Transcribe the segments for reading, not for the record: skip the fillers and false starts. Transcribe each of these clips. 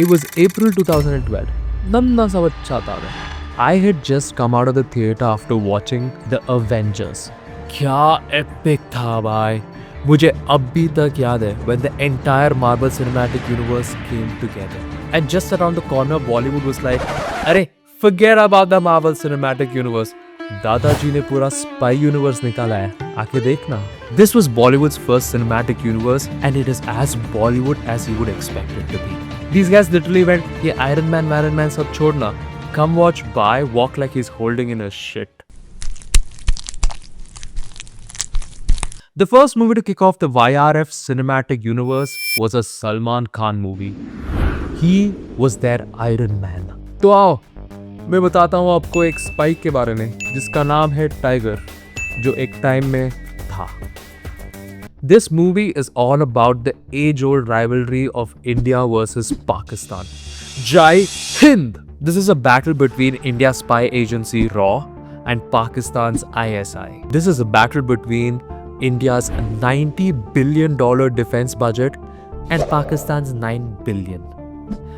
It was April 2012. नन्ना सा बच्चा था मैं. I had just come out of the theater after watching The Avengers. क्या epic था भाई. मुझे अब भी तक याद है when the entire Marvel Cinematic Universe came together. And just around the corner, Bollywood was like, अरे forget about the Marvel Cinematic Universe. दादाजी ने पूरा स्पाई यूनिवर्स निकाला है, आके देखना. This was Bollywood's first cinematic universe and it is as Bollywood as you would expect it to be. These guys literally went, ये Iron Man सब छोड़ना. Come watch Bai walk like he's holding in a shit. The first movie to kick off the YRF cinematic universe was a Salman Khan movie. He was their Iron Man. तो आओ मैं बताता हूँ आपको एक spike के बारे में जिसका नाम है टाइगर, जो एक टाइम में था. This movie is all about the age-old rivalry of India versus Pakistan. Jai Hind! This is a battle between India's spy agency RAW and Pakistan's ISI. This is a battle between India's $90 billion defense budget and Pakistan's $9 billion.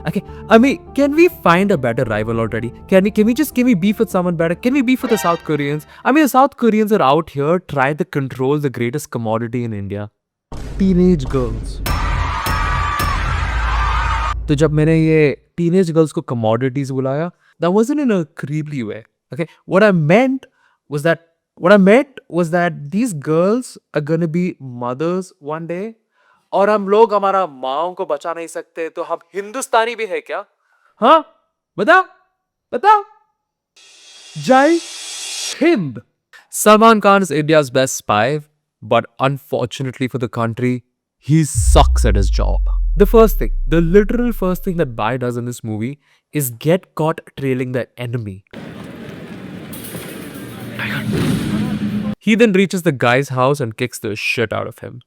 Okay, I mean, can we find a better rival already? Can we beef with someone better? Can we beef with the South Koreans? I mean, the South Koreans are out here trying to control the greatest commodity in India. Teenage girls. तो जब मैंने ये teenage girls को commodities बुलाया, that wasn't in a creepy way. Okay, what I meant was that these girls are gonna be mothers one day. और हम लोग हमारा माओं को बचा नहीं सकते तो हम हिंदुस्तानी भी है क्या? हाँ, बताओ. जय Hind. Salman Khan is India's best spy, but unfortunately for the country, he sucks at his job. The literal first thing that Bai does in this movie is get caught trailing the enemy. He then reaches the guy's house and kicks the shit out of him.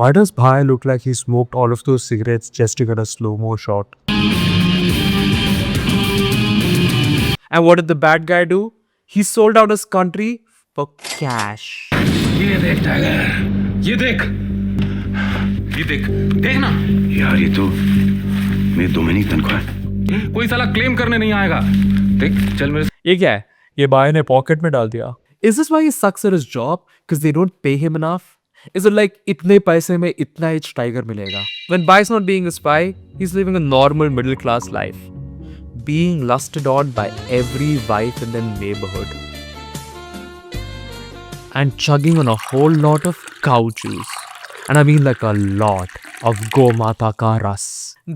Why does Bhai look like he smoked all of those cigarettes just to get a slow-mo shot? And what did the bad guy do? He sold out his country for cash. ये देख tiger, ये देख ना यार, ये तो मेरी 2 महीने की तनख्वाह है. कोई साला क्लेम करने नहीं आएगा. देख चल मेरे. ये क्या है? ये बाय ने पॉकेट में डाल दिया. Is this why he sucks at his job? Because they don't pay him enough? Is it like इतने पैसे में इतना एज टाइगर मिलेगा? When Bai's not being a spy, he's living a normal middle class life, being lusted on by every wife in the neighborhood, and chugging on a whole lot of cow juice. And I mean like a lot of Gomata ka ras.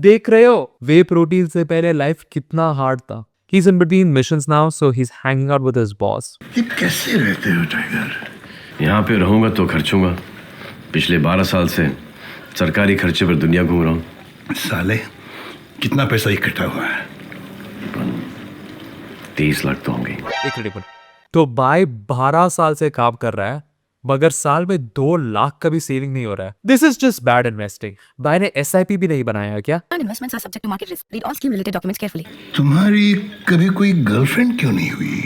देख रहे हो? Whey protein से पहले life कितना hard था. He's in between missions now, so he's hanging out with his boss. ये कैसे रहते हो टाइगर? यहाँ पे रहूंगा तो खर्चूंगा. पिछले 12 साल से सरकारी खर्चे पर दुनिया घूम रहा हूँ. साले कितना पैसा इकट्ठा हुआ है? 30 लाख तो होंगे. Incredible. तो बाय 12 साल से काम कर रहा है मगर साल में 2 लाख का भी सेविंग नहीं हो रहा है. This is just bad investing. बाय ने SIP भी नहीं बनाया क्या? Investments are subject to market risk. Read all scheme related documents carefully. तुम्हारी कभी कोई गर्लफ्रेंड क्यों नहीं हुई?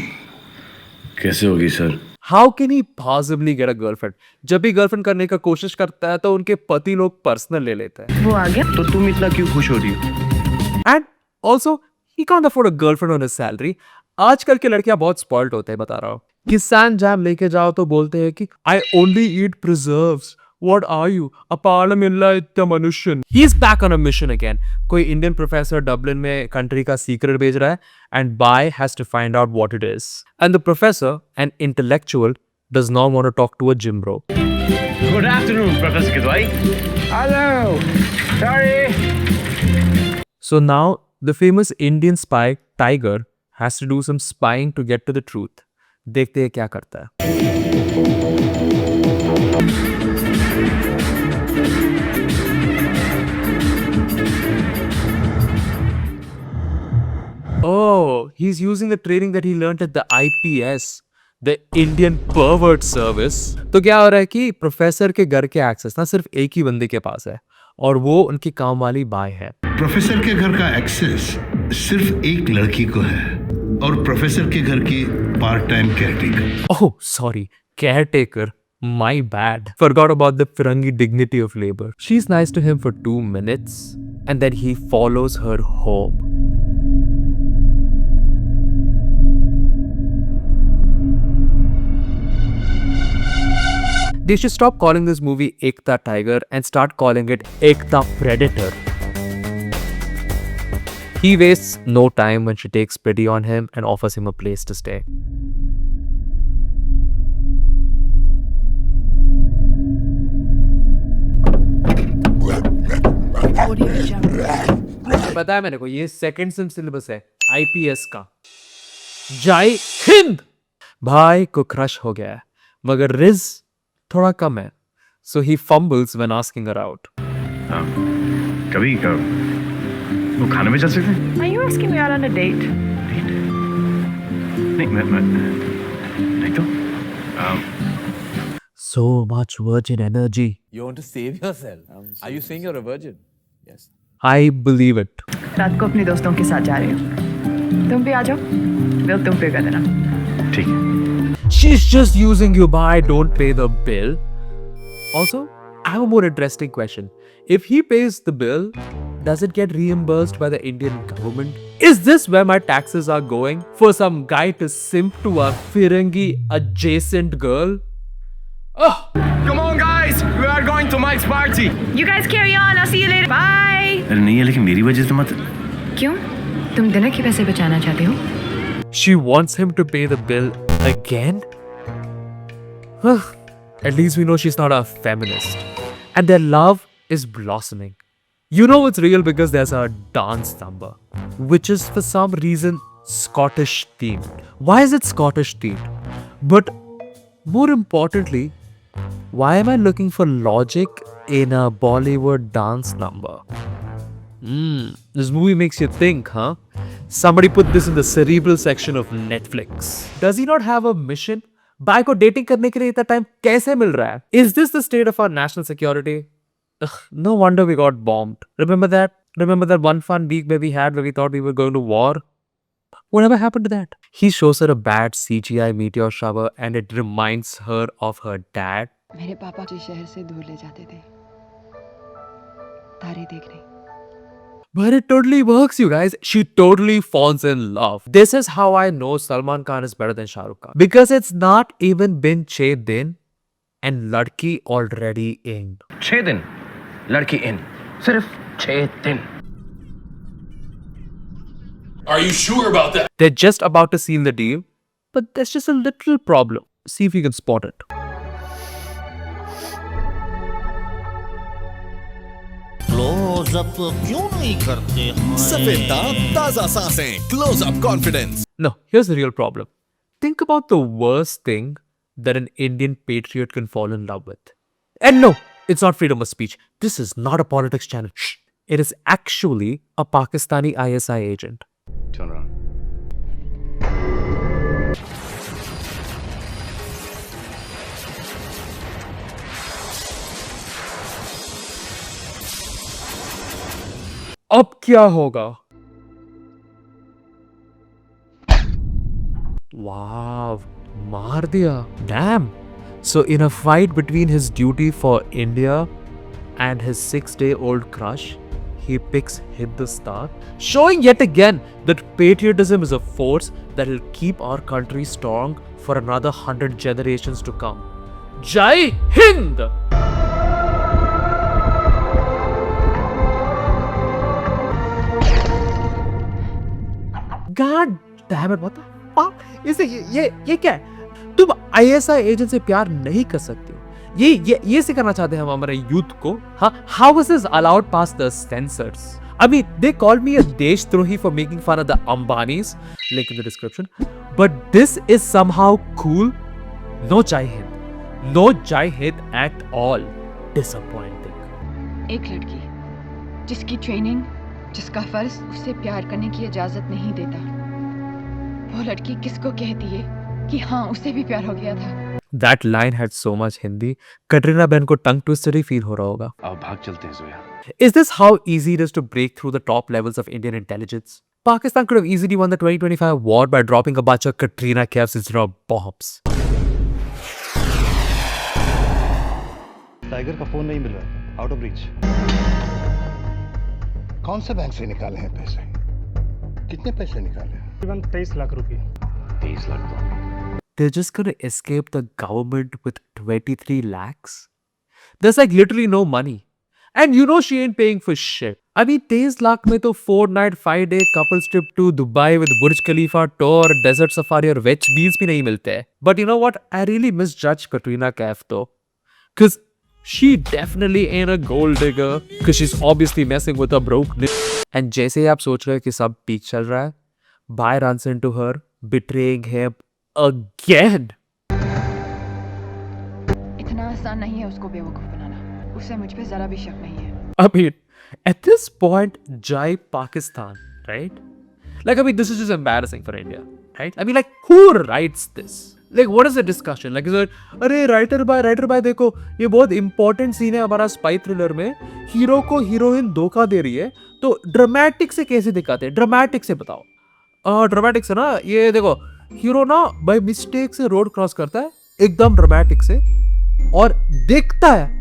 कैसे होगी sir? How can he possibly get a girlfriend? जब भी गर्लफ्रेंड करने का कोशिश करता है तो उनके पति लोग पर्सनल ले लेते हैं. वो आ गया. तो तुम इतना क्यों खुश हो रही हो? And also, he can't afford a girlfriend on his salary. आजकल के लड़कियां बहुत स्पॉइल्ड होते हैं, बता रहा हूँ. किसान जैम लेके जाओ तो बोलते हैं कि I only eat preserves. What are you? अपार मिल्ला इत्या मनुष्य. He is back on a mission again. कोई इंडियन प्रोफेसर डबलिन में कंट्री का सीक्रेट भेज रहा है and Bai has to find out what it is. And the professor, an intellectual, does not want to talk to a gym bro. Good afternoon, Professor Kidwai. Hello. Sorry. So now the famous Indian spy Tiger has to do some spying to get to the truth. देखते हैं क्या करता है. Oh, he's using the training that he learned at the IPS, the Indian Pervert Service. तो क्या हो रहा है कि प्रोफेसर के घर के एक्सेस ना सिर्फ एक ही बंदे के पास है और वो उनकी काम वाली बाय है. प्रोफेसर के घर का एक्सेस सिर्फ एक लड़की को है और प्रोफेसर के घर की part time caretaker. Oh sorry, caretaker. My bad. Forgot about the Firangi dignity of labor. She's nice to him for 2 minutes and then he follows her home. They should stop calling this movie Ekta Tiger and start calling it Ekta Predator. He wastes no time when she takes pity on him and offers him a place to stay. पता है मेरे को ये second SIM syllabus है IPS का. जय हिंद. भाई को क्रश हो गया है मगर रिज थोड़ा कम है. So he fumbles when asking her out. कभी वो खाने में चल सकते हैं? Are you asking me out on a date? नहीं मैं नहीं तो So much virgin energy. You want to save yourself? Are you saying you're a virgin? Yes. I believe it. रात को अपने दोस्तों के साथ जा रही हूँ. तुम भी आ जाओ. बिल तुम पे कर देना. ठीक है. She's just using you by don't pay the bill. Also, I have a more interesting question. If he pays the bill, does it get reimbursed by the Indian government? Is this where my taxes are going? For some guy to simp to a Firangi adjacent girl? Oh! Come on, guys! We are going to Mike's party. You guys carry on. I'll see you later. Bye. अरे नहीं है लेकिन मेरी वजह से मत. क्यों? तुम डिनर के पैसे बचाना चाहते हो? She wants him to pay the bill again? At least we know she's not a feminist. And their love is blossoming. You know it's real because there's a dance number, which is for some reason Scottish themed. Why is it Scottish themed? But more importantly, why am I looking for logic in a Bollywood dance number? This movie makes you think, huh? Somebody put this in the cerebral section of Netflix. Does he not have a mission? Guy को dating करने के लिए इतना time कैसे मिल रहा है? Is this the state of our national security? Ugh, no wonder we got bombed. Remember that? Remember that one fun week where we had where we thought we were going to war? Whatever happened to that? He shows her a bad CGI meteor shower and it reminds her of her dad. मेरे पापा जिस शहर से दूर ले जाते थे तारे देखने. But it totally works, you guys. She totally falls in love. This is how I know Salman Khan is better than Shah Rukh Khan. Because it's not even been 6 din and ladki already in. 6 दिन लड़की in. सिर्फ 6 दिन. Are you sure about that? They're just about to seal the deal, but there's just a little problem. See if you can spot it. Closeup क्यों नहीं करते हैं? सफेद दांत, ताजा सांसें, Closeup confidence. No, here's the real problem. Think about the worst thing that an Indian patriot can fall in love with. And no, it's not freedom of speech. This is not a politics channel. Shh. It is actually a Pakistani ISI agent. Turn around. अब क्या होगा? Wow, मार दिया. Damn. So in a fight between his duty for India and his 6-day-old crush, he picks Hit the Star, showing yet again that patriotism is a force that will keep our country strong for another 100 generations to come. Jai Hind! God damn it, what the fuck? इसे ये क्या है? तुम ISI agent से प्यार नहीं कर सकते हो. ये सिखाना चाहते हैं हम हमारे यूथ को. हाँ, how was this allowed past the censors? I mean, they called me a Deshtrohi for making fun of the Ambanis, link in the description. But this is somehow cool. No Jai Hind. No Jai Hind at all. Disappointing. एक लड़की जिसकी training, जिसका फर्ज उससे प्यार करने की इजाजत नहीं देता, वो लड़की किसको कहती है कि हाँ उससे भी प्यार हो गया था. That line had so much Hindi. Katrina बहन को tongue twister ही feel हो रहा होगा. आओ भाग चलते हैं Zoya. Is this how easy it is to break through the top levels of Indian intelligence? Pakistan could have easily won the 2025 war by dropping a bunch of Katrina Kaifs instead of bombs. Tiger का phone नहीं मिल रहा, out of reach. कौन से bank से निकाले हैं पैसे? कितने पैसे निकाले? तकरीबन 23 लाख रुपए। 23 लाख तो They're just gonna escape the government with 23 lakhs? There's like literally no money. And you know she ain't paying for shit. I mean, 23 lakh में तो 4-night 5-day couples trip to Dubai with Burj Khalifa tour, desert safari और veg meals भी नहीं मिलते हैं. But you know what? I really misjudge Katrina Kaif though. Cause she definitely ain't a gold digger. Cause she's obviously messing with a broke nigga. And जैसे ही आप सोच रहे हो कि सब ठीक चल रहा है, Bhai runs into her, betraying him again. इतना आसान नहीं है उसको बेवकूफ बनाना। उसे मुझ पे जरा भी शक नहीं है। I mean, at this point, Jai Pakistan, right? Like, I mean, this is just embarrassing for India, right? I mean, like, who writes this? Like, what is the discussion? Like, is it, अरे writer by देखो, ये बहुत important scene है हमारा spy thriller में, hero को heroine धोखा दे रही है, तो ड्रामेटिक से कैसे दिखाते हैं? ड्रामेटिक से बताओ। ड्रामेटिक से ना, ये देखो, हीरो ना बाय मिस्टेक से रोड क्रॉस करता है, एकदम ड्रामेटिक से, और देखता है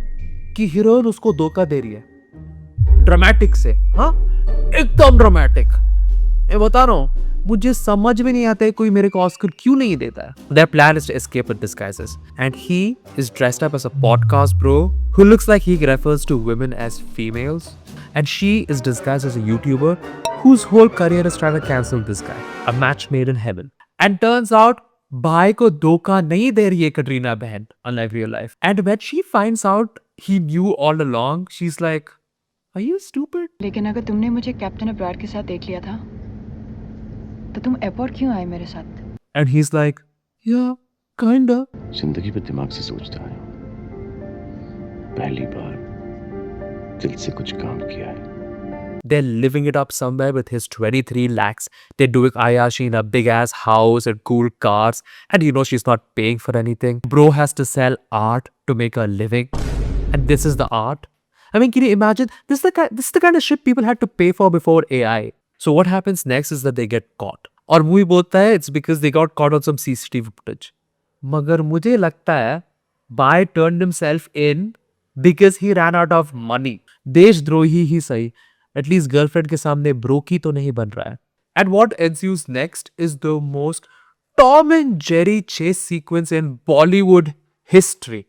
कि हीरोइन उसको धोखा दे रही है, ड्रामेटिक से, हाँ, एकदम ड्रामेटिक। मैं बता रहा हूँ, मुझे समझ में नहीं आता है कोई मेरे को ऑस्कर क्यों नहीं देता है। Their plan is to escape with disguises, and he is dressed up as a podcast bro who looks like he refers to women as females, and she is disguised as a YouTuber whose whole career is trying to cancel this guy. A match made in heaven. And turns out, भाई को धोखा नहीं दे रही है कटरीना बहन, unlike real life. And when she finds out he knew all along, she's like, "Are you stupid?" लेकिन अगर तुमने मुझे कैप्टन अब्रार के साथ देख लिया था, तो तुम एयरपोर्ट क्यों आए मेरे साथ? And he's like, "Yeah, kinda." जिंदगी पे दिमाग से सोचता है, पहली बार दिल से कुछ काम किया है। They're living it up somewhere with his 23 lakhs. They're doing Ayashi in a big ass house and cool cars. And you know she's not paying for anything. Bro has to sell art to make a living. And this is the art. I mean, can you imagine? This is the kind of shit people had to pay for before AI. So what happens next is that they get caught. और movie बोलता है it's because they got caught on some CCTV footage. मगर मुझे लगता है Bhai turned himself in because he ran out of money. देशद्रोही ही सही. At least girlfriend के सामने ब्रोकी तो नहीं बन रहा है. And what ensues next is the most Tom and Jerry chase sequence in Bollywood history.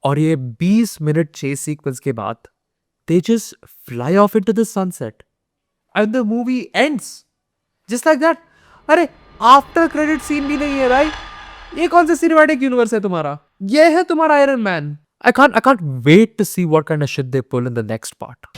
और ये 20 मिनट चेस सीक्वेंस के बाद they just fly off into the sunset and the movie ends just like that. अरे after credit scene भी नहीं है भाई। ये कौन सा सिनेमैटिक यूनिवर्स है तुम्हारा? ये है तुम्हारा iron man. I can't wait to see what kind of shit they pull in the next part.